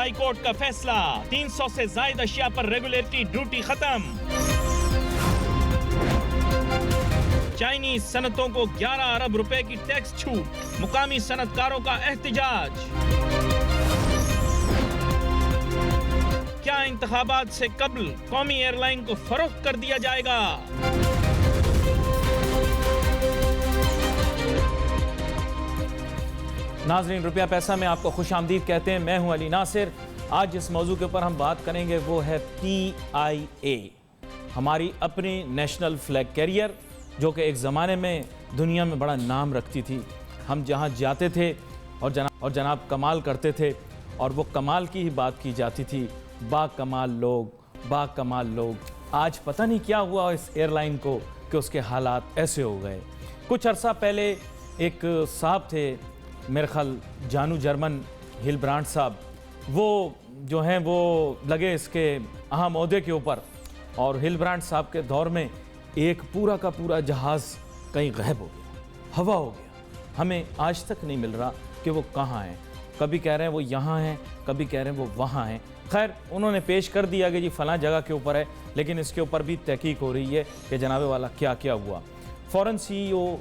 High court का फैसला, 300 से ज्यादा अशिया पर रेगुलेटरी ड्यूटी खत्म। चाइनीज सनतों को 11 अरब रुपए की टैक्स छूट, मुकामी सनतकारों का एहतिजाज। क्या इंतखाबात से कबल कौमी एयरलाइन को फरोख्त कर दिया जाएगा? नाजरीन, रुपया पैसा में आपको खुश आमदीद कहते हैं। मैं हूं अली नासिर। आज जिस मौजू के ऊपर हम बात करेंगे वो है PIA, हमारी अपनी नेशनल फ्लैग कैरियर, जो कि एक ज़माने में दुनिया में बड़ा नाम रखती थी। हम जहां जाते थे और जनाब कमाल करते थे, और वो कमाल की ही बात की जाती थी। बाकमाल लोग। आज पता नहीं क्या हुआ इस एयरलाइन को कि उसके हालात ऐसे हो गए। कुछ अरसा पहले एक साहब थे, मेरे ख्याल जानू जर्मन हिलब्रांड साहब, वो जो हैं वो लगे इसके अहम ओहदे के ऊपर, और हिलब्रांड साहब के दौर में एक पूरा का पूरा जहाज़ कहीं गायब हो गया, हवा हो गया। हमें आज तक नहीं मिल रहा कि वो कहाँ हैं। कभी कह रहे हैं वो यहाँ हैं, कभी कह रहे हैं वो वहाँ हैं। खैर, उन्होंने पेश कर दिया कि जी फ़लाँ जगह के ऊपर है, लेकिन इसके ऊपर भी तहकीक हो रही है कि जनाबे वाला क्या क्या हुआ। फ़ौरन COO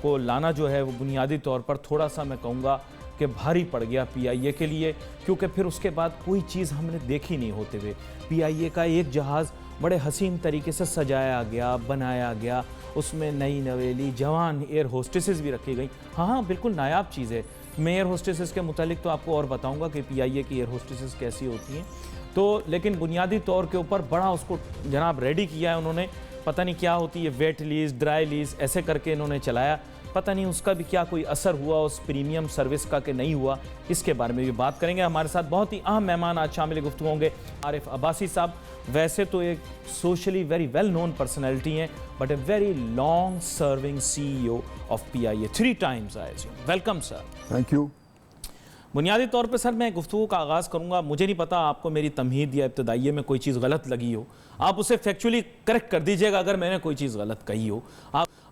को लाना जो है वो बुनियादी तौर पर थोड़ा सा मैं कहूँगा कि भारी पड़ गया PIA के लिए, क्योंकि फिर उसके बाद कोई चीज़ हमने देखी नहीं होते हुए। PIA का एक जहाज़ बड़े हसीन तरीके से सजाया गया, बनाया गया, उसमें नई नवेली जवान एयर होस्टेसेस भी रखी गई। हाँ, बिल्कुल नायाब चीज़ है। मैं एयर होस्टेसेस के मुतालिक तो आपको और बताऊंगा कि PIA की एयर होस्टेसेस कैसी होती हैं। तो लेकिन बुनियादी तौर के ऊपर बड़ा उसको जनाब रेडी किया है उन्होंने। पता नहीं क्या होती है, वेट लीज, ड्राई लीज, ऐसे करके इन्होंने चलाया। पता नहीं उसका भी क्या कोई असर हुआ उस प्रीमियम सर्विस का कि नहीं हुआ, इसके बारे में भी बात करेंगे। हमारे साथ बहुत ही अहम मेहमान आज शामिल गुफ्तगू होंगे। आरिफ अब्बासी साहब वैसे तो एक socially very well known personality हैं, but a very long serving CEO of PIA, 3 times I assume. Welcome sir. Thank you. बुनियादी तौर पे सर मैं गुफ्तगू का आगाज़ करूँगा। मुझे नहीं पता आपको मेरी तमहीद या इब्तदाइये में कोई चीज़ गलत लगी हो, आप उसे फैक्चुअली करेक्ट कर दीजिएगा अगर मैंने कोई चीज़ गलत कही हो।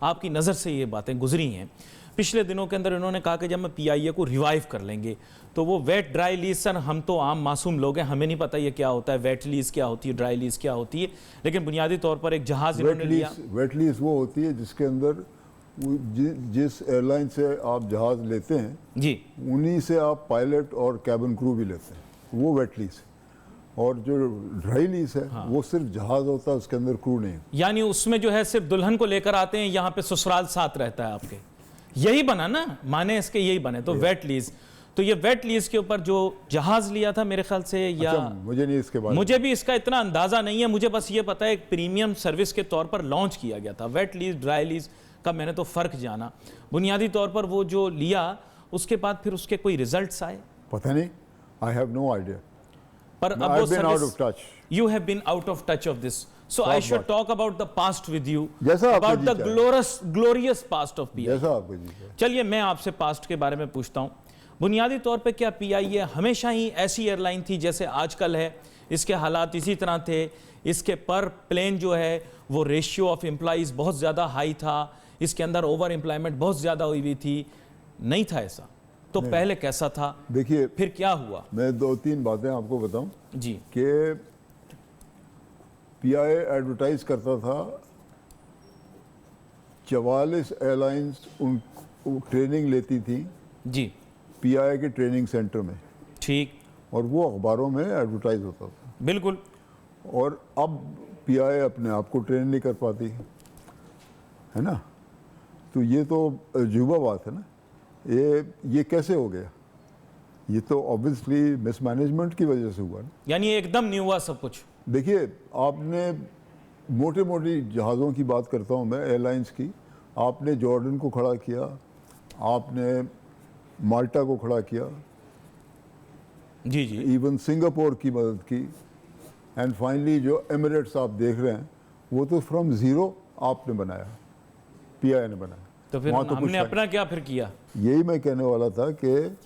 आपकी नज़र से ये बातें गुजरी हैं। पिछले दिनों के अंदर इन्होंने कहा कि जब मैं PIA को रिवाइव कर लेंगे, तो वो वेट ड्राई लीज, सर हम तो आम मासूम लोग हैं, हमें नहीं पता ये क्या होता है, वेट लीज क्या होती है, ड्राई लीज क्या होती है, लेकिन बुनियादी तौर पर एक जहाज़ इन्होंने लिया। वेट लीज वो होती है जिसके अंदर जिस एयरलाइन से आप जहाज़ लेते हैं जी, उन्हीं से आप पायलट और कैबिन क्रू भी लेते हैं, वो वेट लीज। और जो ड्राई लीज है, हाँ, वो सिर्फ जहाज़ होता है, उसके अंदर क्रू नहीं। यानी उसमें जो है सिर्फ दुल्हन को लेकर आते हैं, यहाँ पे ससुराल साथ रहता है आपके, यही बना ना, माने इसके यही बने। तो वेट लीज, तो ये वेट लीज के ऊपर जो जहाज लिया था मेरे ख्याल से, या मुझे नहीं इसके बारे में, मुझे भी इसका इतना अंदाजा नहीं है। मुझे बस ये पता है एक प्रीमियम सर्विस के तौर पर लॉन्च किया गया था। वेट लीज ड्राई लीज का मैंने तो फ़र्क जाना। बुनियादी तौर पर वो जो लिया, उसके बाद फिर उसके कोई रिजल्ट्स आए? पता नहीं, आई हैव नो आइडिया। पर अब वो service, you have been out of touch of this, so I should talk about the past with you, about the glorious past of PIA. जैसा आपको जी। चलिए मैं आपसे पास्ट के बारे में पूछता हूँ। बुनियादी तौर पे क्या PIA हमेशा ही ऐसी एयरलाइन थी जैसे आजकल है? इसके हालात इसी तरह थे? इसके पर प्लेन जो है वो रेशियो ऑफ एम्प्लॉइज बहुत ज़्यादा हाई था, इसके अंदर ओवर एम्प्लॉयमेंट बहुत ज़्यादा हुई थी? नहीं था ऐसा तो पहले कैसा था? देखिए, फिर क्या हुआ? मैं 2-3 बातें आपको बताऊं जी। कि PIA एडवर्टाइज करता था 44 एयरलाइंस उन ट्रेनिंग लेती थी जी, PIA के ट्रेनिंग सेंटर में, ठीक, और वो अखबारों में एडवर्टाइज होता था। बिल्कुल। और अब PIA अपने आप को ट्रेन नहीं कर पाती है ना, तो ये तो अजूबा बात है ना। ये कैसे हो गया? ये तो ऑब्वियसली मिसमैनेजमेंट की वजह से हुआ ना। यानी एकदम नहीं हुआ सब कुछ? देखिए, आपने मोटे मोटी जहाज़ों की बात करता हूँ मैं, एयरलाइंस की। आपने जॉर्डन को खड़ा किया, आपने माल्टा को खड़ा किया, जी जी, इवन सिंगापुर की मदद की, एंड फाइनली जो एमिरेट्स आप देख रहे हैं वो तो फ्रॉम ज़ीरो आपने बनाया, PIA ने बनाया। तो फिर हमने अपना क्या फिर किया? यही मैं कहने वाला था कि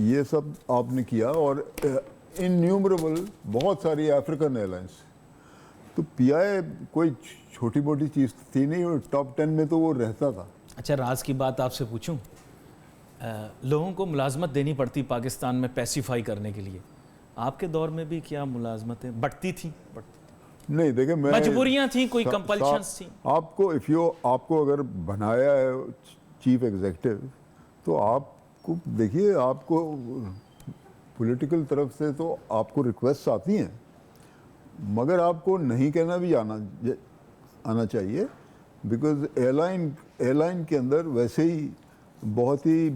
ये सब आपने किया, और इन्यूमरेबल बहुत सारी अफ्रीकन एयरलाइंस। तो PIA कोई छोटी मोटी चीज़ थी नहीं, और टॉप 10 में तो वो रहता था। अच्छा, राज की बात आपसे पूछूं? लोगों को मुलाजमत देनी पड़ती पाकिस्तान में पैसिफाई करने के लिए। आपके दौर में भी क्या मुलाजमतें बढ़ती थी? नहीं, देखिए, मैं मजबूरियां थी, कोई कंपल्शंस थी? आपको अगर बनाया है चीफ एग्जीक्यूटिव, तो आपको देखिए, आपको पॉलिटिकल तरफ से तो आपको रिक्वेस्ट आती हैं, मगर आपको नहीं कहना भी आना चाहिए, बिकॉज एयरलाइन के अंदर वैसे ही बहुत ही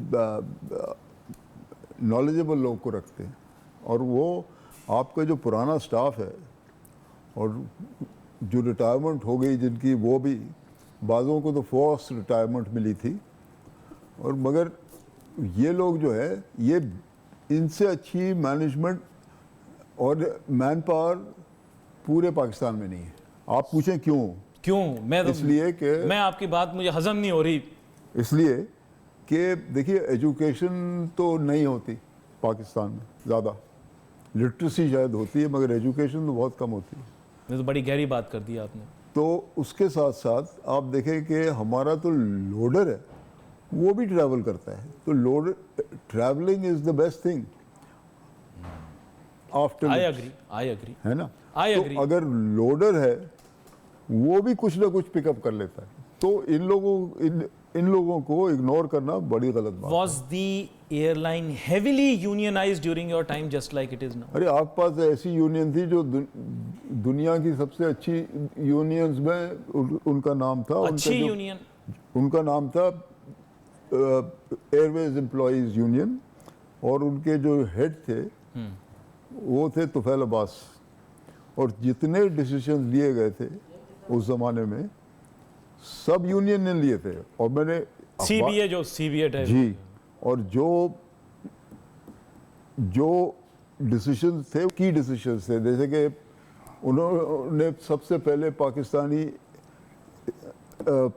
नॉलेजेबल लोग को रखते हैं, और वो आपका जो पुराना स्टाफ है और जो रिटायरमेंट हो गई जिनकी, वो भी बाज़ों को तो फोर्स रिटायरमेंट मिली थी, और मगर ये लोग जो है, ये इनसे अच्छी मैनेजमेंट और मैन पावर पूरे पाकिस्तान में नहीं है। आप पूछें क्यों? इसलिए कि मैं आपकी बात मुझे हजम नहीं हो रही। इसलिए कि देखिए, एजुकेशन तो नहीं होती पाकिस्तान में ज़्यादा, लिटरेसी शायद होती है, मगर एजुकेशन तो बहुत कम होती है। ये तो बड़ी गहरी बात कर दी आपने। तो उसके साथ साथ आप देखें कि हमारा तो लोडर है, वो भी ट्रैवल करता है, तो travelling is the best thing after. I agree, है ना? आई तो एग्री। अगर लोडर है, वो भी कुछ ना कुछ पिकअप कर लेता है, तो इन लोगों को इग्नोर करना बड़ी गलत बात है। Was the airline heavily unionized during your time, just like it is now? अरे, आपके पास ऐसी यूनियन थी जो दुनिया की सबसे अच्छी यूनियंस में उनका नाम था। अच्छी यूनियन? उनका नाम था एयरवेज एम्प्लॉइज यूनियन, और उनके जो हेड थे वो थे तुफैल अब्बास, और जितने डिसीजन लिए गए थे उस जमाने में सब यूनियन ने लिए थे। और मैंने सीबीए टाइप जी, और जो डिसीजन थे, की डिसीजन थे, जैसे कि उन्होंने सबसे पहले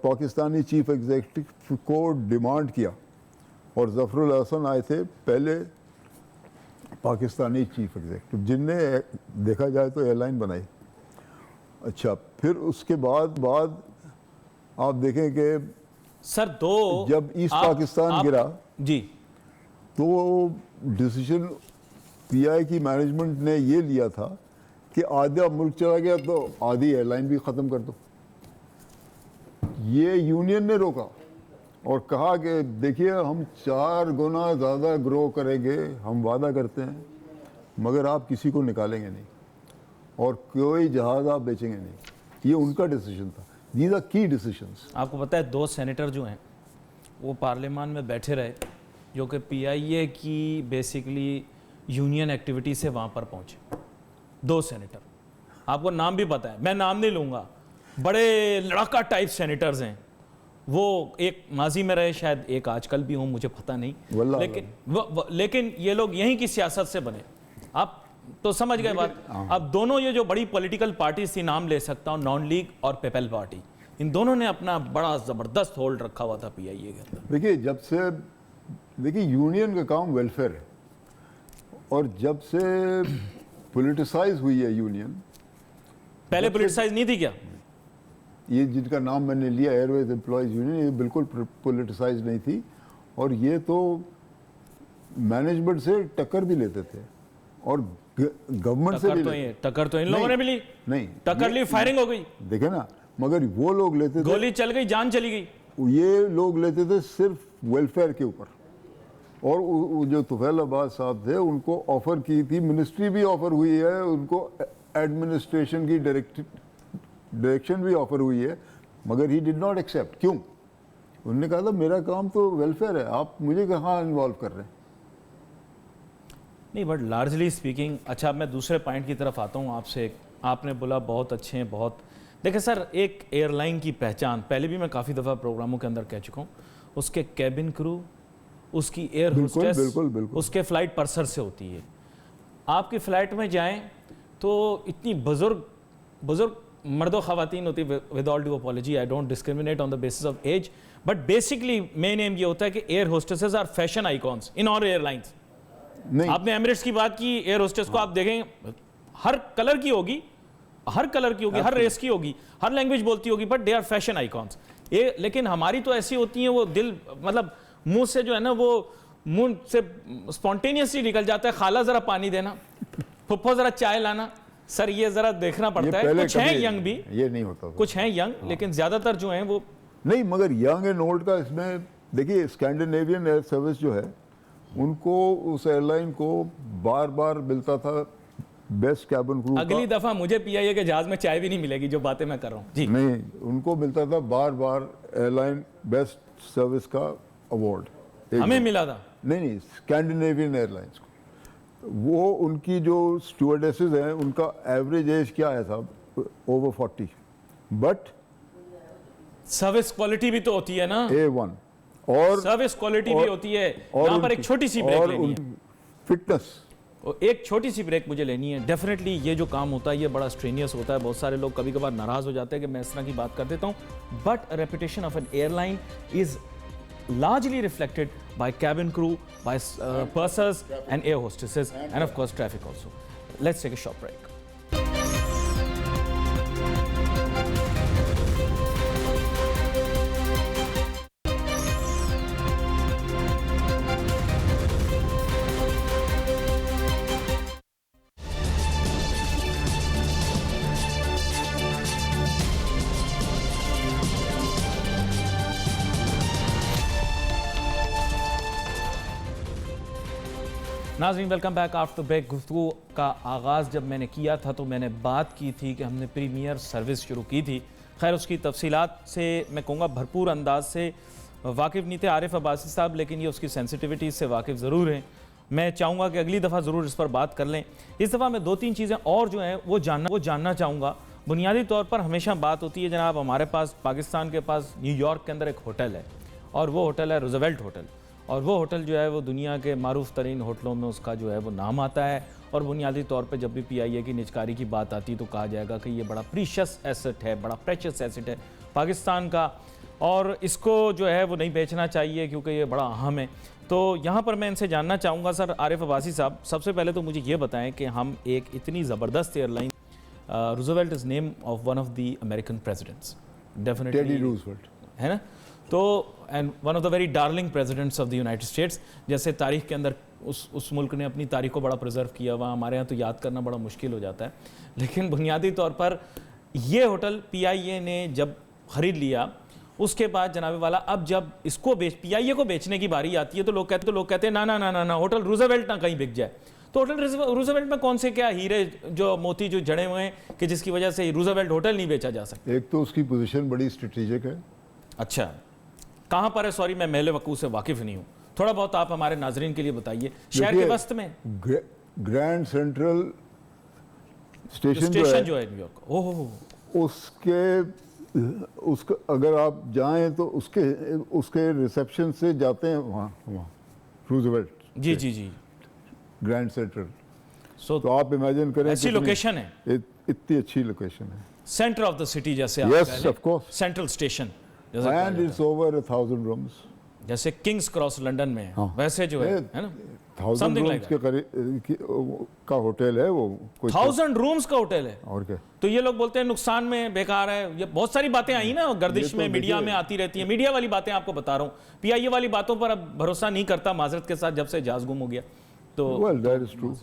पाकिस्तानी चीफ एग्जीक्यूटिव को डिमांड किया, और ज़फ़रुल हसन आए थे पहले पाकिस्तानी चीफ एग्जीक्यूटिव, जिनने देखा जाए तो एयरलाइन बनाई। अच्छा, फिर उसके बाद आप देखें कि सर जब ईस्ट पाकिस्तान गिरा जी, तो डिसीजन पीआई की मैनेजमेंट ने ये लिया था कि आधा मुल्क चला गया तो आधी एयरलाइन भी ख़त्म कर दो। ये यूनियन ने रोका और कहा कि देखिए, हम 4 गुना ज़्यादा ग्रो करेंगे, हम वादा करते हैं, मगर आप किसी को निकालेंगे नहीं और कोई जहाज़ आप बेचेंगे नहीं। ये उनका डिसीजन था। दीज आर की डिसीजंस। आपको पता है 2 सेनेटर जो हैं वो पार्लियामान में बैठे रहे, जो कि पीआईए की बेसिकली यूनियन एक्टिविटी से वहाँ पर पहुँचे। 2 सेनेटर, आपको नाम भी पता है, मैं नाम नहीं लूँगा, बड़े लड़ाका टाइप सेनेटर्स हैं वो। एक माजी में रहे, शायद एक आजकल भी हों, मुझे पता नहीं, लेकिन ये लोग यहीं की सियासत से बने। आप तो समझ गए बात। अब दोनों ये जो बड़ी पॉलिटिकल पार्टीज थी, नाम ले सकता हूँ, नॉन लीग और पीपल पार्टी, इन दोनों ने अपना बड़ा ज़बरदस्त होल्ड रखा हुआ था पीआईए के अंदर। देखिए, जब से यूनियन का काम वेलफेयर है, और जब से पॉलिटिसाइज हुई है यूनियन, पहले पॉलिटिसाइज नहीं थी क्या? ये जिनका नाम मैंने लिया एयरवेज एम्प्लॉइज यूनियन, ये बिल्कुल पॉलिटिसाइज नहीं थी, और ये तो मैनेजमेंट से टक्कर भी लेते थे और गवर्नमेंट से भी। टक्कर तो इन लोगों ने भी ली। नहीं, टक्कर ली, फायरिंग हो गई, देखे ना, मगर वो लोग लेते थे, गोली चल गई, जान चली गई। ये लोग लेते थे सिर्फ वेलफेयर के ऊपर। और जो तुफैल अब्बास साहब थे, उनको ऑफर की थी, मिनिस्ट्री भी ऑफर हुई है उनको, एडमिनिस्ट्रेशन की डायरेक्शन भी ऑफर हुई है, मगर ही डिड नॉट एक्सेप्ट। क्यों? उन्होंने कहा था मेरा काम तो वेलफेयर है, आप मुझे कहाँ इन्वॉल्व कर रहे हैं। नहीं, बट लार्जली स्पीकिंग। अच्छा, मैं दूसरे पॉइंट की तरफ आता हूँ आपसे। आपने बोला बहुत अच्छे हैं, बहुत। देखिए सर, एक एयरलाइन की पहचान, पहले भी मैं काफ़ी दफ़ा प्रोग्रामों के अंदर कह चुका हूँ, उसके कैबिन क्रू, उसकी एयर होस्टेस, उसके फ़्लाइट पर्सर से होती है। आपकी फ़्लाइट में जाएं तो इतनी बुज़ुर्ग मर्दो ख़वातीन होती है। With all due apology, I don't discriminate on the basis of age, but basically main aim ये होता है कि air hostesses are fashion icons in all airlines. आपने एमिरेट्स की बात की, एयर होस्टेस को आप देखें, हर कलर की होगी, हर रेस की होगी, हर लैंग्वेज बोलती होगी, but they are fashion icons. लेकिन हमारी तो ऐसी होती हैं, वो दिल, मतलब मुंह से जो है ना वो मुंह से स्पॉन्टेनियसली निकल जाता है, खाला जरा पानी देना, फुफ्फो जरा चाय लाना। सर ये जरा देखना पड़ता है। कुछ हैं यंग भी, ये नहीं होता था। कुछ हैं यंग, लेकिन ज्यादातर जो हैं वो नहीं। मगर यंग एंड ओल्ड का इसमें देखिए, स्कैंडिनेवियन एयर सर्विस जो है उनको उस एयरलाइन को बार बार मिलता था बेस्ट कैबिन क्रू। अगली दफा मुझे पीआईए के जहाज में चाय भी नहीं मिलेगी जो बातें मैं कर रहा हूँ जी। नहीं, उनको मिलता था बार बार एयरलाइन बेस्ट सर्विस का अवार्ड। हमें मिला था? नहीं, स्कैंडिनेवियन एयरलाइंस को। वो उनकी जो स्टुअर्डेसेस हैं उनका एवरेज एज क्या आया था? ओवर 40। बट सर्विस क्वालिटी भी तो होती है ना, A1 और सर्विस क्वालिटी भी होती है। यहाँ पर एक छोटी सी ब्रेक लेनी है, फिटनेस। एक छोटी सी ब्रेक मुझे लेनी है। डेफिनेटली ये जो काम होता है ये बड़ा स्ट्रेनियस होता है। बहुत सारे लोग कभी कभार नाराज हो जाते हैं कि मैं इस तरह की बात कर देता हूँ, but reputation of N airline is largely reflected by cabin crew, by pursers and air hostesses, and of course traffic also. Let's take a short break. नाज़रीन वेलकम बैक आफ्टर ब्रेक। गुफ्तगू का आगाज़ जब मैंने किया था तो मैंने बात की थी कि हमने प्रीमियर सर्विस शुरू की थी। खैर उसकी तफसीलात से मैं कहूँगा भरपूर अंदाज से वाकिफ़ नहीं थे आरिफ अब्बासी साहब, लेकिन ये उसकी सेंसिटिविटी से वाकिफ़ ज़रूर हैं। मैं चाहूँगा कि अगली दफ़ा ज़रूर इस पर बात कर लें। इस दफ़ा मैं 2-3 चीज़ें और जो हैं वो जानना चाहूँगा। बुनियादी तौर पर हमेशा बात होती है जनाब, हमारे पास पाकिस्तान के पास न्यूयॉर्क के अंदर एक होटल है और वो होटल है रूज़वेल्ट होटल, और वो होटल जो है वो दुनिया के मारूफ तरीन होटलों में उसका जो है वो नाम आता है। और बुनियादी तौर पे जब भी पीआईए की निजकारी की बात आती है तो कहा जाएगा कि ये बड़ा प्रीशियस एसेट है, बड़ा प्रेशियस एसेट है पाकिस्तान का, और इसको जो है वो नहीं बेचना चाहिए क्योंकि ये बड़ा अहम है। तो यहाँ पर मैं इनसे जानना चाहूँगा, सर आरिफ अब्बासी साहब, सबसे पहले तो मुझे ये बताएं कि हम एक इतनी ज़बरदस्त airline, Roosevelt is name of one of the American presidents, definitely Teddy Roosevelt है ना, तो and one of the very darling presidents of the United States. जैसे तारीख के अंदर उस मुल्क ने अपनी तारीख को बड़ा प्रिजर्व किया हुआ, हमारे यहाँ तो याद करना बड़ा मुश्किल हो जाता है। लेकिन बुनियादी तौर पर ये होटल पीआईए ने जब ख़रीद लिया उसके बाद जनाब वाला, अब जब इसको पीआईए को बेचने की बारी आती है तो लोग कहते हैं ना ना ना ना ना होटल रूज़वेल्ट ना कहीं बिक जाए। तो होटल रूज़वेल्ट में कौन से क्या हीरे जो मोती जो जड़े हुए हैं कि जिसकी वजह से रूज़वेल्ट होटल नहीं बेचा जा सकता? एक तो उसकी पोजीशन बड़ी स्ट्रेटेजिक है। अच्छा, कहाँ पर है? सॉरी मैं मेले वकूफ़ से वाकिफ़ नहीं हूँ, थोड़ा बहुत आप हमारे नाजरीन के लिए बताइए। शहर के वस्त में ग्रैंड सेंट्रल स्टेशन जो है न्यूयॉर्क, ओह उसका अगर आप जाएं तो उसके रिसेप्शन से जाते हैं वहाँ रूज़वेल्ट। जी जी जी, ग्रैंड सेंट्रल। तो आप इमेजिन करें ऐसी लोकेशन है, इतनी अच्छी लोकेशन है, सेंटर ऑफ द सिटी जैसे। Yes of course, central station, and it's over 1000 rooms, जैसे किंग्स क्रॉस लंदन में है वैसे जो है ना 1000 रूम्स के करीब का होटल है वो। 1000 रूम्स का होटल है, और क्या? तो ये लोग बोलते हैं नुकसान में बेकार है। ये बहुत सारी बातें आई ना गर्दिश में, मीडिया में आती रहती है। मीडिया वाली बातें आपको बता रहा हूँ, पीआईए वाली बातों पर अब भरोसा नहीं करता माजरत के साथ, जब से जहाज गुम हो गया। तो वेल दैट इज ट्रू,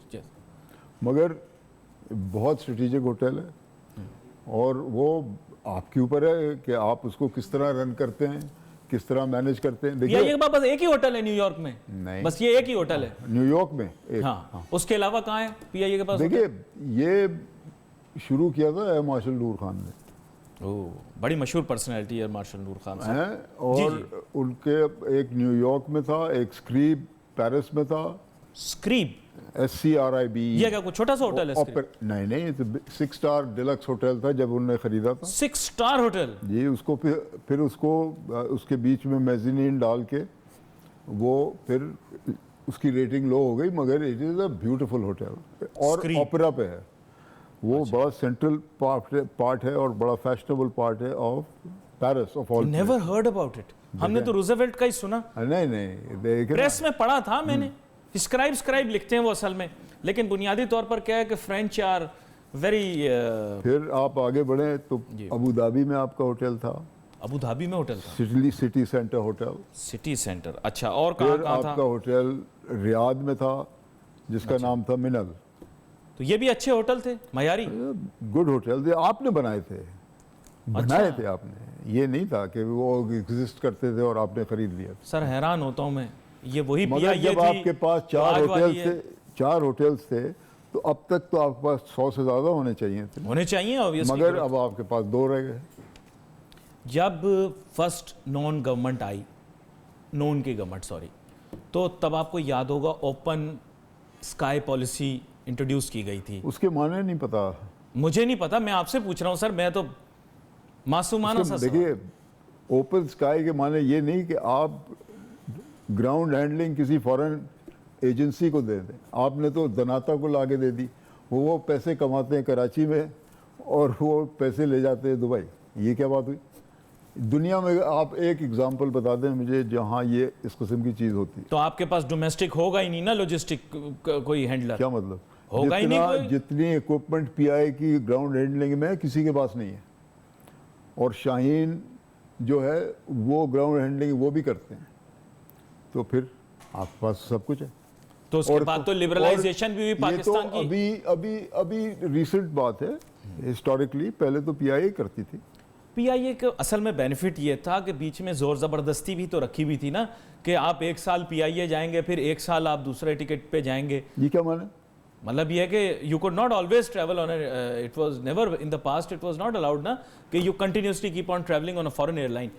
मगर बहुत स्ट्रेटेजिक होटल है और वो आपके ऊपर है कि आप उसको किस तरह रन करते हैं, किस तरह मैनेज करते हैं। देखिए ये बस एक ही होटल है न्यूयॉर्क में? नहीं, बस ये एक ही होटल है न्यूयॉर्क में एक। हाँ, उसके अलावा कहाँ है पीआईए के पास? देखिए ये शुरू किया था एयर मार्शल नूर खान ने। ओह, बड़ी मशहूर पर्सनैलिटी है मार्शल नूर खान है, और उनके एक न्यूयॉर्क में था, एक स्क्रीब पेरिस में था। स्क्रीब, SCRIB। ये क्या कोई छोटा सा होटल है? नहीं, 6 स्टार डिलक्स होटल था जब उन्होंने खरीदा था। 6 स्टार होटल जी, उसको फिर उसको उसके बीच में मेज़नीन डाल के वो फिर उसकी रेटिंग लो हो गई, मगर it is a beautiful hotel और ओपेरा पे है वो। अच्छा। बड़ा सेंट्रल पार्ट है और बड़ा फैशनेबल पार्ट है of Paris of all. Never heard about it, हमने तो रूज़वेल्ट का ही सुना। नहीं, प्रेस में पढ़ा था मैंने, स्क्राइब लिखते हैं वो असल में, लेकिन बुनियादी तौर पर क्या है कि फ्रेंच आर वेरी। फिर आप आगे बढ़े तो अबू धाबी में आपका होटल था। अबू धाबी में होटल था? City centre hotel. City centre, अच्छा। और कहाँ फिर कहाँ था? आपका होटल रियाद में था जिसका नाम था मिनल। तो ये भी अच्छे होटल थे, मयारी? गुड होटल थे, आपने बनाए थे, बनाए थे आपने, ये नहीं था कि वो एग्जिस्ट करते थे और आपने खरीद लिया। सर हैरान होता हूँ मैं, ये वही मगर जब आपके पास चार होटल्स थे तो अब तक तो आपके पास 100 से ज़्यादा होने चाहिए थे, होने चाहिए ऑब्वियसली, मगर अब आपके पास 2 रह गए। जब फर्स्ट नॉन गवर्नमेंट आई, नॉन की गवर्नमेंट सॉरी, तो तब आपको याद होगा ओपन स्काई पॉलिसी इंट्रोड्यूस की गई थी। उसके माने नहीं पता, मुझे नहीं पता, मैं आपसे पूछ रहा हूँ सर, मैं तो मासूमाना सा। देखिए, ओपन स्काई के माने ये नहीं कि आप ग्राउंड हैंडलिंग किसी फॉरेन एजेंसी को दे दें। आपने तो दनाता को लाके दे दी, वो पैसे कमाते हैं कराची में और वो पैसे ले जाते हैं दुबई। ये क्या बात हुई? दुनिया में आप एक एग्जांपल बता दें मुझे जहां ये इस किस्म की चीज़ होती है। तो आपके पास डोमेस्टिक होगा ही नहीं ना, लॉजिस्टिक कोई हैंडलर? क्या मतलब? होगा ही नहीं कोई। जितनी इक्विपमेंट पीआई की ग्राउंड हैंडलिंग में किसी के पास नहीं है, और शाहीन जो है वो ग्राउंड हैंडलिंग वो भी करते हैं, तो फिर आपके पास सब कुछ है। तो उसके बाद तो लिबरलाइजेशन भी हुई पाकिस्तान की। अभी रिसेंट बात है, हिस्टोरिकली पहले तो पीआईए करती थी। पीआईए के असल में बेनिफिट ये था कि बीच में जोर जबरदस्ती भी तो रखी हुई थी ना, कि आप 1 साल पीआईए जाएंगे, फिर 1 साल आप दूसरे टिकट पे जाएंगे। ये क्या माने? मतलब ये है कि you could not always travel on it was never in the past, it was not allowed ना कि you continuously keep on travelling on a foreign airline,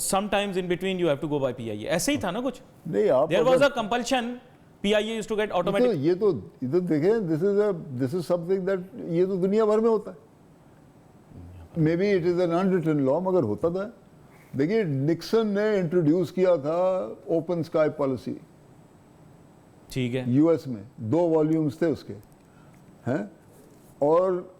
sometimes in between you have to go by PIA. ऐसे ही था ना कुछ? नहीं, आप there was a compulsion, PIA used to get automatic. ये तो इधर देखें, दिस इज समथिंग दैट ये तो दुनिया भर में होता है। May be it is an unwritten law, मगर होता था। देखिए, निक्सन ने इंट्रोड्यूस किया था ओपन स्काई पॉलिसी, ठीक है, यूएस में 2 वॉल्यूम्स थे उसके, हैं, और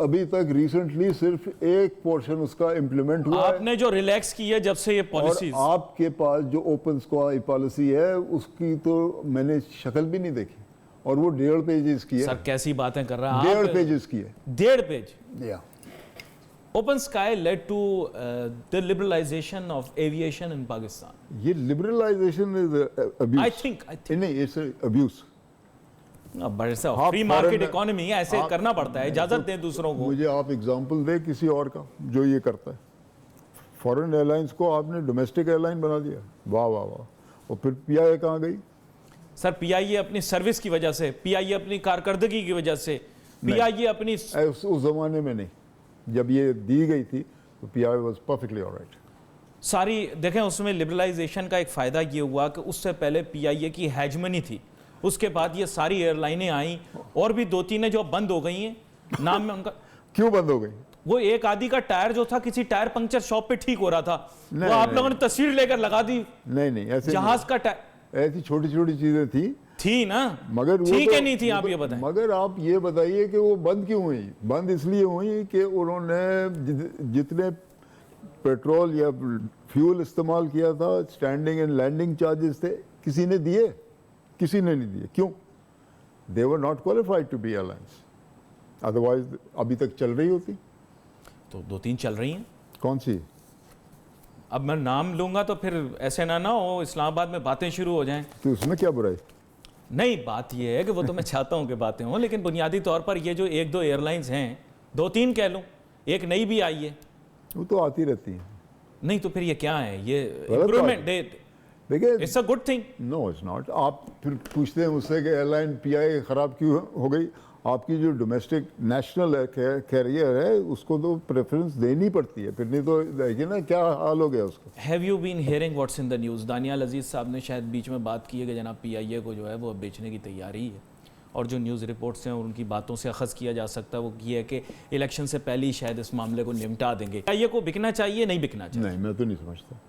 अभी तक रिसेंटली सिर्फ एक पोर्शन उसका इम्प्लीमेंट हुआ है। आपने जो रिलैक्स की है जब से ये पॉलिसी। और आपके पास जो ओपन स्काई पॉलिसी है उसकी तो मैंने शक्ल भी नहीं देखी, और वो 1.5 पेजेस की है। सर कैसी बातें कर रहा है? 1.5 पेजेस की है। 1.5 पेज? या Open sky led to the liberalization of aviation in Pakistan. ये liberalisation is abuse. I think नहीं, इट्स अब्यूज। बट इट्स हाँ, फ्री मार्केट foreign- इकोनॉमी, ऐसे करना पड़ता है, इजाजत दें दूसरों को। मुझे आप एग्जांपल दें किसी और का जो ये करता है। फॉरेन एयरलाइंस को आपने डोमेस्टिक एयरलाइन बना दिया, वाह वाह वाह। और फिर पीआईए कहाँ गई? सर पीआईए अपनी सर्विस की वजह से, पीआईए अपनी कारकर्दगी की वजह से, पीआईए अपनी उस जमाने में नहीं, जब ये दी गई थी तो पीआईए वाज परफेक्टली ऑलराइट। सारी देखें, उसमें लिबरलाइजेशन का एक फ़ायदा ये हुआ कि उससे पहले पीआईए की हैजमनी थी, उसके बाद ये सारी एयरलाइनें आई, और भी 2-3 है जो बंद हो गई हैं। नाम में उनका क्यों बंद हो गई? वो एक आदि का टायर जो था किसी टायर पंक्चर शॉप पे ठीक हो रहा था, नहीं, वो आप नहीं। लोगों ने तस्वीर लेकर लगा दी। नहीं, ऐसे जहाज का टायर ऐसी छोटी छोटी चीजें थी ना, मगर वो ठीक तो- है नहीं थी, आप ये बताएं। मगर आप ये बताइए कि वो बंद क्यों हुई? बंद इसलिए हुई कि उन्होंने जितने पेट्रोल या फ्यूल इस्तेमाल किया था, स्टैंडिंग एंड लैंडिंग चार्जेस थे, किसी ने दिए? किसी ने नहीं दिए। क्यों? They were not qualified to be airlines, otherwise अभी तक चल रही होती। तो 2-3 चल रही हैं। कौन सी? अब मैं नाम लूंगा तो फिर ऐसे ना हो इस्लामाबाद में बातें शुरू हो जाएं। तो उसमें क्या बुराई? नहीं, बात ये है कि वो तो मैं चाहता हूं कि बातें हों, लेकिन बुनियादी तौर पर ये जो 1-2 एयरलाइंस हैं, 2-3 कह लूं, एक नई भी आई है, वो तो आती रहती है। नहीं तो फिर ये क्या है? ये बात इम्प्रूवमेंट, देखिए, it's a good thing. No it's not. आप फिर पूछते हैं मुझसे कि एयरलाइन पीआईए खराब क्यों हो गई? आपकी जो डोमेस्टिक नेशनल कैरियर है उसको तो प्रेफरेंस देनी पड़ती है, फिर नहीं तो देखिए ना क्या हाल हो गया उसका। Have you been hearing what's in the news? Daniyal Aziz साहब ने शायद बीच में बात की है कि जनाब पीआईए को जो है वो बेचने की तैयारी है, और जो न्यूज़ रिपोर्ट्स हैं और उनकी बातों से अखज़ किया जा सकता है वो ये है कि इलेक्शन से पहले ही शायद इस मामले को निपटा देंगे। पीआईए को बिकना चाहिए, नहीं बिकना चाहिए? नहीं, मैं तो नहीं समझता।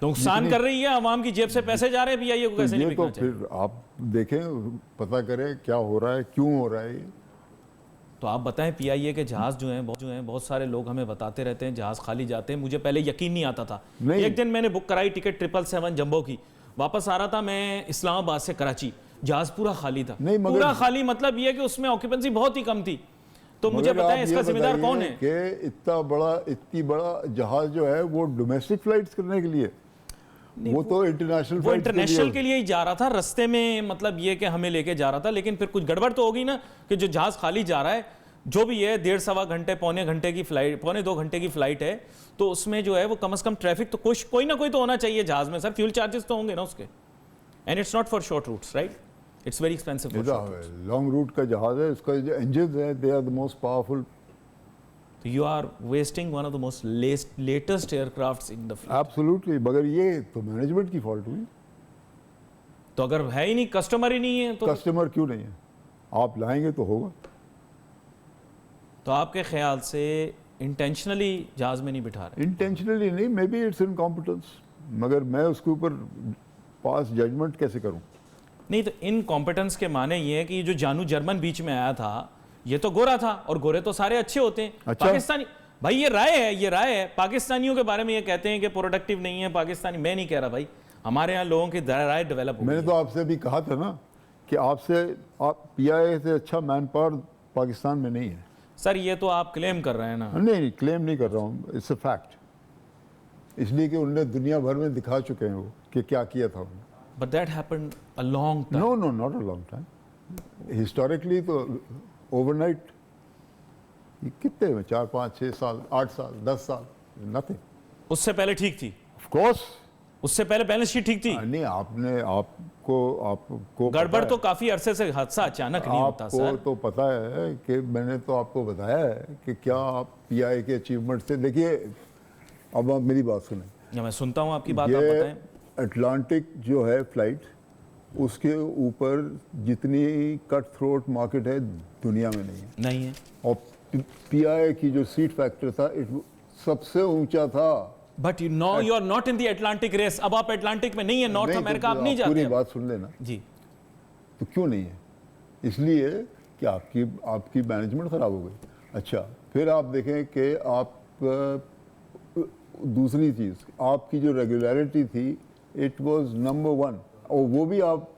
तो नुकसान कर रही है, आवाम की जेब से पैसे जा रहे हैं, पीआईए को कैसे नहीं ये तो बिकना चाहिए? फिर आप देखें, पता करें क्या हो रहा है, क्यों हो रहा है ये। तो आप बताएं, पीआईए के जहाज़ जो हैं बहुत सारे लोग हमें बताते रहते हैं जहाज़ खाली जाते हैं। मुझे पहले यकीन नहीं आता था। नहीं। एक दिन मैंने बुक कराई टिकट 777 जंबो की, वापस आ रहा था मैं इस्लामाबाद से कराची, जहाज़ पूरा खाली था। नहीं, मगर- पूरा खाली मतलब ये है कि उसमें ऑक्यूपेंसी बहुत ही कम थी। तो मुझे मगर बताएं आप इसका ये जिम्मेदार बताइए कौन है? कि इतनी बड़ा जहाज जो है वो डोमेस्टिक फ्लाइट्स करने के लिए, वो तो इंटरनेशनल वो इंटरनेशनल के लिए ही जा रहा था, रास्ते में मतलब ये कि हमें लेके जा रहा था, लेकिन फिर कुछ गड़बड़ तो होगी ना कि जो जहाज खाली जा रहा है, जो भी है 1.5 सवा घंटे पौने घंटे की फ्लाइट, पौने 2 घंटे की फ्लाइट है, तो उसमें जो है वो कम से कम ट्रैफिक तो कोई ना कोई तो होना चाहिए जहाज में सर, फ्यूल चार्जेस तो होंगे ना उसके, and it's not for short routes, right? It's very expensive for short routes. Long route का जहाज है, इसका जो इंजन है they are the most powerful. You are wasting one of the most latest aircrafts in the fleet. Absolutely, मगर ये तो management की फॉल्ट हुई। तो अगर है ही नहीं, कस्टमर ही नहीं है, तो कस्टमर क्यों नहीं है? आप लाएंगे तो होगा। तो आपके ख्याल से इंटेंशनली जहाज में नहीं बिठा रहे? इंटेंशनली नहीं, मे बी इट्स इनकॉम्पिटेंस, मगर मैं उसके ऊपर पास जजमेंट कैसे करूं? नहीं, तो इनकॉम्पिटेंस के माने ये है कि जो जानू जर्मन बीच में आया था, ये तो गोरा था, और गोरे तो सारे अच्छे होते हैं। अच्छा? पाकिस्तानी भाई, ये राय है पाकिस्तानियों के बारे में, ये कहते हैं कि प्रोडक्टिव नहीं है पाकिस्तानी। मैं नहीं कह रहा भाई, हमारे यहाँ लोगों की राय डेवलप हो मैंने गई तो आपसे अभी कहा था ना कि आप पीआईए से अच्छा मैन पावर पाकिस्तान में नहीं है। है। सर ये तो आप क्लेम कर रहे हैं ना। नहीं, क्लेम नहीं कर रहा हूँ, इट्स अ फैक्ट। इसलिए कि उन्होंने दुनिया भर में दिखा चुके हैं वो कि क्या किया था उन्होंने। But that happened a long time. No, not a long time. Historically तो ओवरनाइट कितने में 4, 5, 6 साल, 8 साल, 10 साल, नथिंग। उससे पहले ठीक थी? Of course. उससे पहले बैलेंस शीट ठीक थी? नहीं, आपको गड़बड़ पता तो है, काफी अरसे से, हादसा अचानक नहीं होता आपको सर। तो पता है कि मैंने तो आपको बताया है कि क्या आप पीआई के अचीवमेंट थे। देखिए, अब आप मेरी बात सुने। या मैं सुनता हूं आपकी बात, आप ये बताएं। अटलांटिक जो है फ्लाइट, उसके ऊपर जितनी कट थ्रोट मार्केट है दुनिया में नहीं है। नहीं है। और पीआई की जो सीट फैक्टर था सबसे ऊंचा था। But you know you are not in the Atlantic race. अब आप अटलांटिक में नहीं है, नॉर्थ नहीं, अमेरिका तो आप नहीं जाते। पूरी बात सुन लेना। जी। तो क्यों नहीं है? इसलिए कि आपकी मैनेजमेंट खराब हो गई। अच्छा, फिर आप देखें कि आप दूसरी चीज़, आपकी जो रेगुलरिटी थी इट वाज नंबर 1, और वो भी आप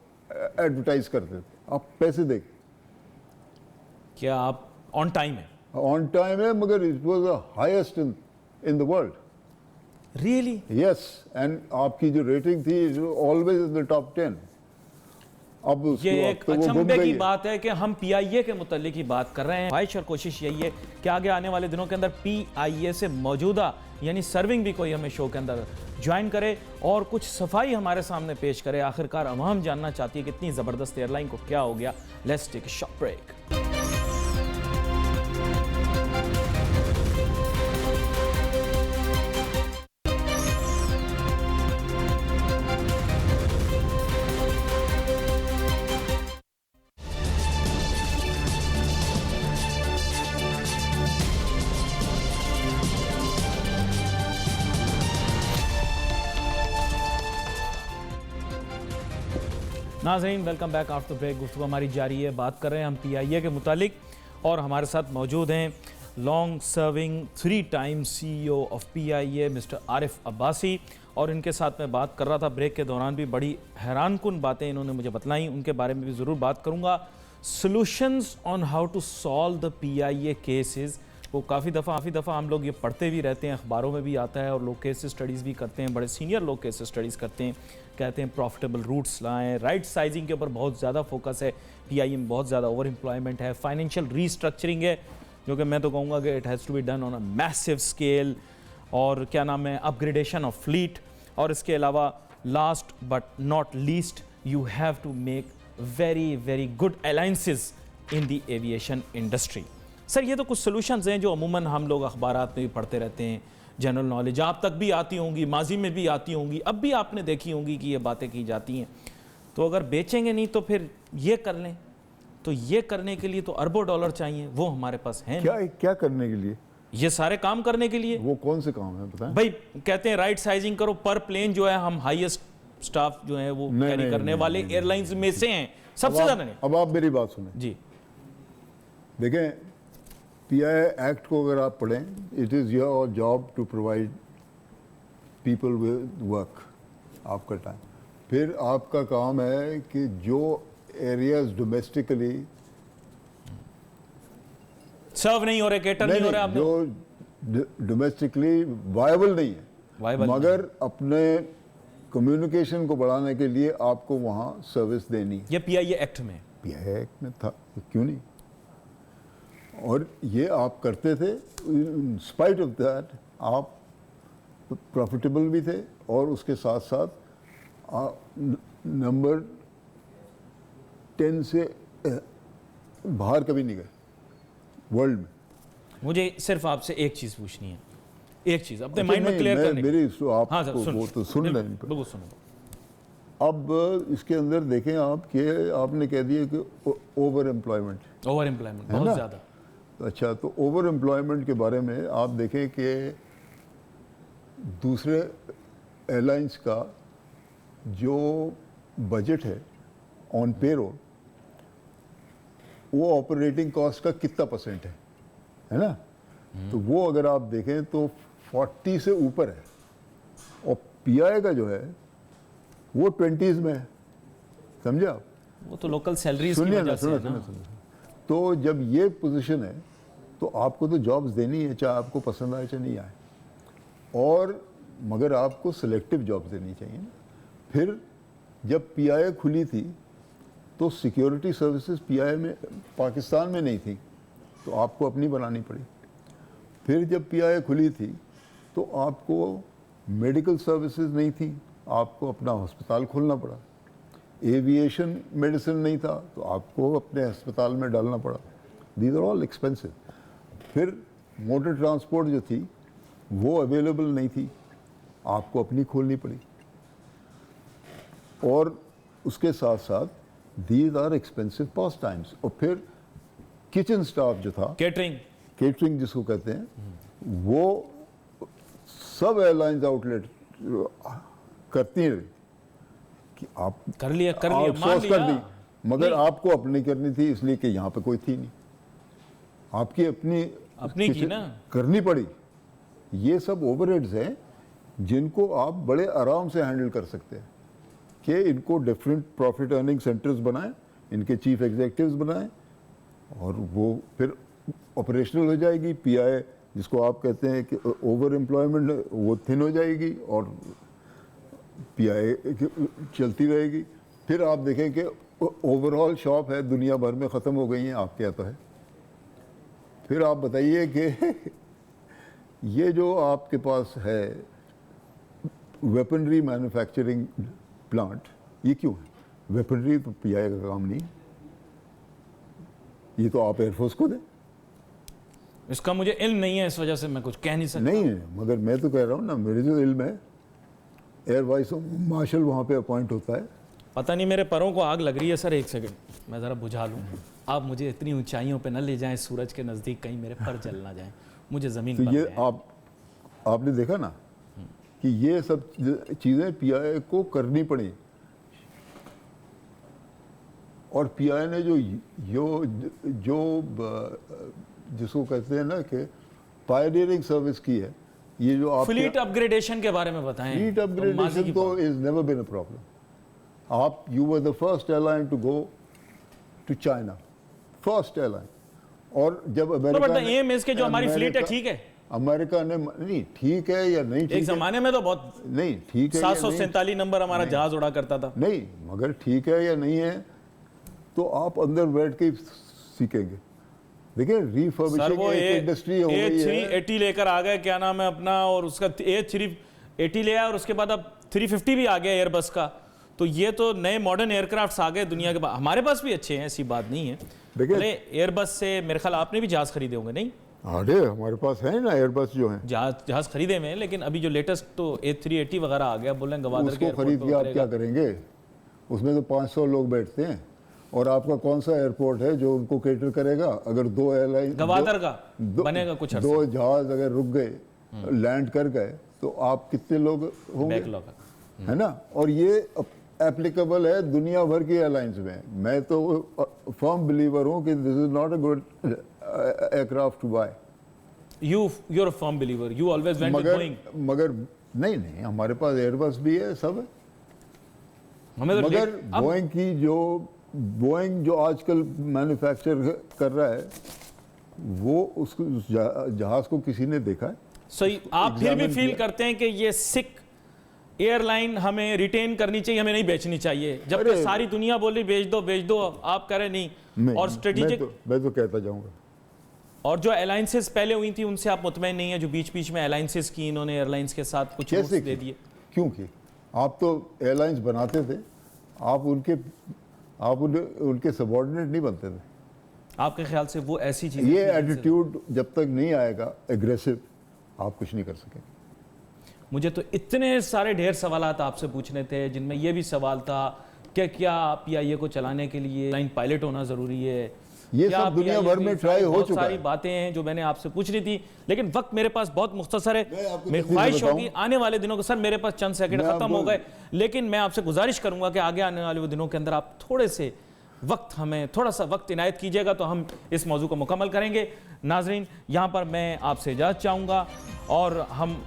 एडवर्टाइज करते थे, आप पैसे दे के। क्या आप ऑन टाइम है? ऑन टाइम है, मगर it was the highest in the world. Really? Yes, and आपकी जो रेटिंग थी ऑलवेज इन द टॉप 10। अब ये एक तो वो गुम अचंभे गई की है। बात है कि हम पीआईए के मुतालिक ही बात कर रहे हैं। ख्वाहिश और कोशिश यही है कि आगे आने वाले दिनों के अंदर पीआईए से मौजूदा यानी सर्विंग भी कोई हमें शो के अंदर ज्वाइन करे और कुछ सफाई हमारे सामने पेश करे। आखिरकार अवाम जानना चाहती है कि इतनी ज़बरदस्त एयरलाइन को क्या हो गया। Let's take a short break. नाज़रीन, वेलकम बैक आफ्टर ब्रेक। गुफ्तगू हमारी जारी है, बात कर रहे हैं हम पीआईए के मुतालिक, और हमारे साथ मौजूद हैं long serving 3 time CEO of PIA mister Arif Abbasi. और इनके साथ मैं बात कर रहा था ब्रेक के दौरान भी, बड़ी हैरानकुन बातें इन्होंने मुझे बतलाई, उनके बारे में भी ज़रूर बात करूँगा। Solutions on how to solve the PIA cases, वो काफ़ी दफ़ा हम लोग ये पढ़ते भी रहते हैं, अखबारों में भी आता है, और लोग केस स्टडीज़ भी करते हैं, बड़े सीनियर लोग केस स्टडीज़ करते हैं, कहते हैं प्रॉफिटेबल रूट्स लाएं, राइट साइजिंग के ऊपर बहुत ज़्यादा फोकस है, पीआईए में बहुत ज़्यादा ओवर एम्प्लॉयमेंट है, फाइनेंशियल रीस्ट्रक्चरिंग है, जो कि मैं तो कहूँगा कि it has to be done on a massive scale, और क्या नाम है, अपग्रेडेशन ऑफ फ्लीट, और इसके अलावा last but not least you have to make very good alliances in the aviation industry. Sir, ये तो कुछ सोल्यूशंस हैं जो अमूमन हम लोग अखबारात में भी पढ़ते रहते हैं, जनरल नॉलेज आप तक भी आती होंगी, माजी में भी आती होंगी, अब भी आपने देखी होंगी कि ये बातें की जाती हैं। तो अगर बेचेंगे नहीं तो फिर ये कर लें, तो ये करने के लिए तो अरबों डॉलर चाहिए, वो हमारे पास है नहीं। क्या करने के लिए? ये सारे काम करने के लिए। वो कौन से काम है बताएं? भाई कहते हैं राइट साइजिंग करो, पर प्लेन जो है हम हाईएस्ट स्टाफ जो है वो कैरी करने वाले एयरलाइंस में से हैं, सबसे ज्यादा नहीं। अब आप मेरी बात सुनें जी। देखें, पीआई एक्ट को अगर आप पढ़ें, it is your job to provide people with work, आपका टाइम। फिर आपका काम है कि जो एरियाज डोमेस्टिकली सर्व नहीं हो रहे, केटर नहीं हो रहे आपने? जो डोमेस्टिकली वायबल नहीं है, Viable मगर अपने कम्युनिकेशन को बढ़ाने के लिए आपको वहाँ सर्विस देनी है। ये PIA एक्ट में, PIA एक्ट में था, क्यों नहीं? और ये आप करते थे, इन स्पाइट ऑफ दैट आप प्रॉफिटेबल भी थे और उसके साथ साथ नंबर 10 से बाहर कभी नहीं गए वर्ल्ड में। मुझे सिर्फ आपसे एक चीज पूछनी है, एक चीज अपने अच्छा, माइंड में नहीं, क्लियर करने की। मेरी हाँ सर, आपको वो तो सुन लें। बिल्कुल सुनो। अब इसके अंदर देखें आप कि आपने कह दिया कि ओवर एम्प्लॉयमेंट, बहुत ज्यादा। अच्छा, तो ओवर एम्प्लॉयमेंट के बारे में आप देखें कि दूसरे एयरलाइंस का जो बजट है ऑन पेरोल, वो ऑपरेटिंग कॉस्ट का कितना परसेंट है ना? तो वो अगर आप देखें तो 40 से ऊपर है, और PIA का जो है वो 20s में है, समझे आप? वो तो लोकल सैलरीज की सुनिए वजह ना, से है सुनिए ना। सुनिए। तो जब ये पोजीशन है तो आपको तो जॉब्स देनी है, चाहे आपको पसंद आए चाहे नहीं आए, और मगर आपको सिलेक्टिव जॉब्स देनी चाहिए ना। फिर जब PIA खुली थी तो सिक्योरिटी सर्विसेज PIA में, पाकिस्तान में नहीं थी, तो आपको अपनी बनानी पड़ी। फिर जब PIA खुली थी तो आपको मेडिकल सर्विसेज नहीं थी, आपको अपना अस्पताल खोलना पड़ा। एविएशन मेडिसिन नहीं था, तो आपको अपने अस्पताल में डालना पड़ा। These are all expensive. फिर मोटर ट्रांसपोर्ट जो थी वो अवेलेबल नहीं थी, आपको अपनी खोलनी पड़ी। और उसके साथ साथ these are expensive pastimes. और फिर किचन स्टाफ जो था, केटरिंग जिसको कहते हैं, वो सब एयरलाइंस आउटलेट करती हैं कि आप कर लिया आउटसोर्स कर दी, मगर आपको अपनी करनी थी, इसलिए कि यहाँ पे कोई थी नहीं, आपकी अपनी की ना करनी पड़ी। ये सब ओवरहेड्स हैं जिनको आप बड़े आराम से हैंडल कर सकते हैं कि इनको डिफरेंट प्रॉफिट अर्निंग सेंटर्स बनाएं, इनके चीफ एग्जीक्यूटिव्स बनाएं, और वो फिर ऑपरेशनल हो जाएगी। PIA जिसको आप कहते हैं कि ओवर एम्प्लॉयमेंट, वो थिन हो जाएगी और PIA चलती रहेगी। फिर आप देखें कि ओवरऑल शॉप है दुनिया भर में ख़त्म हो गई हैं, आपके यहाँ तो है। फिर आप बताइए कि ये जो आपके पास है वेपनरी मैन्युफैक्चरिंग प्लांट, ये क्यों है? वेपनरी तो PIA का काम नहीं है, ये तो आप एयरफोर्स को दें। इसका मुझे इल्म नहीं है, इस वजह से मैं कुछ कह नहीं सकता। नहीं है, मगर मैं तो कह रहा हूँ ना, मेरे जो इल्म है, एयर वाइस मार्शल वहाँ पे अपॉइंट होता है। पता नहीं मेरे पैरों को आग लग रही है सर, एक सेकंड मैं ज़रा बुझा लूँ। आप मुझे इतनी ऊंचाइयों पे न ले जाएं, सूरज के नज़दीक, कहीं मेरे पर जल ना जाएं, मुझे ज़मीन तो पर ये ले आएं। आपने देखा ना कि ये सब चीज़ें PIA को करनी पड़ी, और PIA ने जो जिसको कहते हैं ना कि पायनियरिंग सर्विस की है, ये जो आप फ्लीट अपग्रेडेशन के बारे में बताएं। फ्लीट अपग्रेडेशन तो is never been a problem. आप you were the first airline to go to China, first airline. और जब अमेरिका एम इसके जो हमारी फ्लीट है, ठीक है, अमेरिका ने, नहीं ठीक है या नहीं ठीक एक जमाने में तो बहुत, नहीं ठीक है, 747 नंबर हमारा जहाज उड़ा करता था। नहीं, मगर ठीक है या नहीं है तो आप अंदर बैठ के सीखेंगे। देखिए रिफर्बिशिंग एक इंडस्ट्री हो गई है। A380 लेकर आ गए, क्या नाम है अपना, और उसका A380 ले आया, और उसके बाद अब 350 भी आ गया एयरबस का। तो ये तो नए मॉडर्न एयरक्राफ्ट्स आ गए दुनिया के पास। हमारे पास भी अच्छे हैं, ऐसी बात नहीं है। देखिए एयरबस से मेरे ख्याल आपने भी जहाज खरीदे होंगे, नहीं? अरे हमारे पास है ना एयरबस जो है, जहाज खरीदे में, लेकिन अभी जो लेटेस्ट तो A380 वगैरह आ गया, बोल रहे हैं गवादर के उसको खरीद के आप क्या करेंगे? उसमें तो 500 लोग बैठते हैं, और आपका कौन सा एयरपोर्ट है जो उनको केटर करेगा? अगर दो एयरलाइन, गवादर का बनेगा कुछ, दो जहाज अगर रुक गए, लैंड कर गए, तो आप कितने लोग होंगे, है ना? और ये एप्लीकेबल है दुनिया भर की एयरलाइंस में। मैं तो फर्म बिलीवर हूँ कि this is not a good aircraft to buy. You are a firm believer, you always went with Boeing. मगर नहीं, हमारे पास एयरबस भी है, सब है। हमें तो मगर बोइंग जो आजकल मैन्युफैक्चर कर रहा है, वो उसको उस जहाज़ को किसी ने देखा है? सो आप फिर भी Examine फील किया। करते हैं कि ये सिख एयरलाइन हमें रिटेन करनी चाहिए, हमें नहीं बेचनी चाहिए, जब तक अरे, सारी दुनिया बोल रही बेच दो, आप कह रहे नहीं। और स्ट्रेटेजिक मैं तो कहता जाऊंगा। और जो अलायंसेस पहले हुई थी उनसे आप मुतमईन नहीं है, जो बीच बीच में अलायंसेस की इन्होंने एयरलाइंस के साथ कुछ रूट्स कैसे दे की? दिए? क्योंकि आप तो एयरलाइंस बनाते थे, आप उनके सबॉर्डिनेट नहीं बनते थे। आपके ख्याल से वो ऐसी चीज ये एटीट्यूड जब तक नहीं आएगा एग्रेसिव, आप कुछ नहीं कर सकेंगे। मुझे तो इतने सारे ढेर सवालात आपसे पूछने थे, जिनमें यह भी सवाल था कि क्या PIA को चलाने के लिए लाइन पायलट होना जरूरी है? ये क्या सब दुनिया PIA भर की में ट्राई हो बहुत चुका सारी है। बातें हैं जो मैंने आपसे पूछनी थी, लेकिन वक्त मेरे पास बहुत मुख्तसर है। मैं आपको मेरी जल्दी से ख्वाहिश बताऊं। होगी आने वाले दिनों को, सर मेरे पास चंद सेकंड मैं खत्म हो आपको- गए, लेकिन मैं आपसे गुजारिश करूंगा कि आगे आने वाले दिनों के अंदर आप हमें थोड़ा सा वक्त इनायत कीजिएगा, तो हम इस मौजू को मुकम्मल करेंगे। नाजरीन, यहाँ पर मैं आपसे इजाज़त चाहूँगा और हम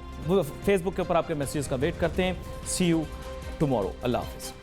फेसबुक के ऊपर आपके मैसेज का वेट करते हैं। सी यू टुमारो। अल्लाह हाफिज़।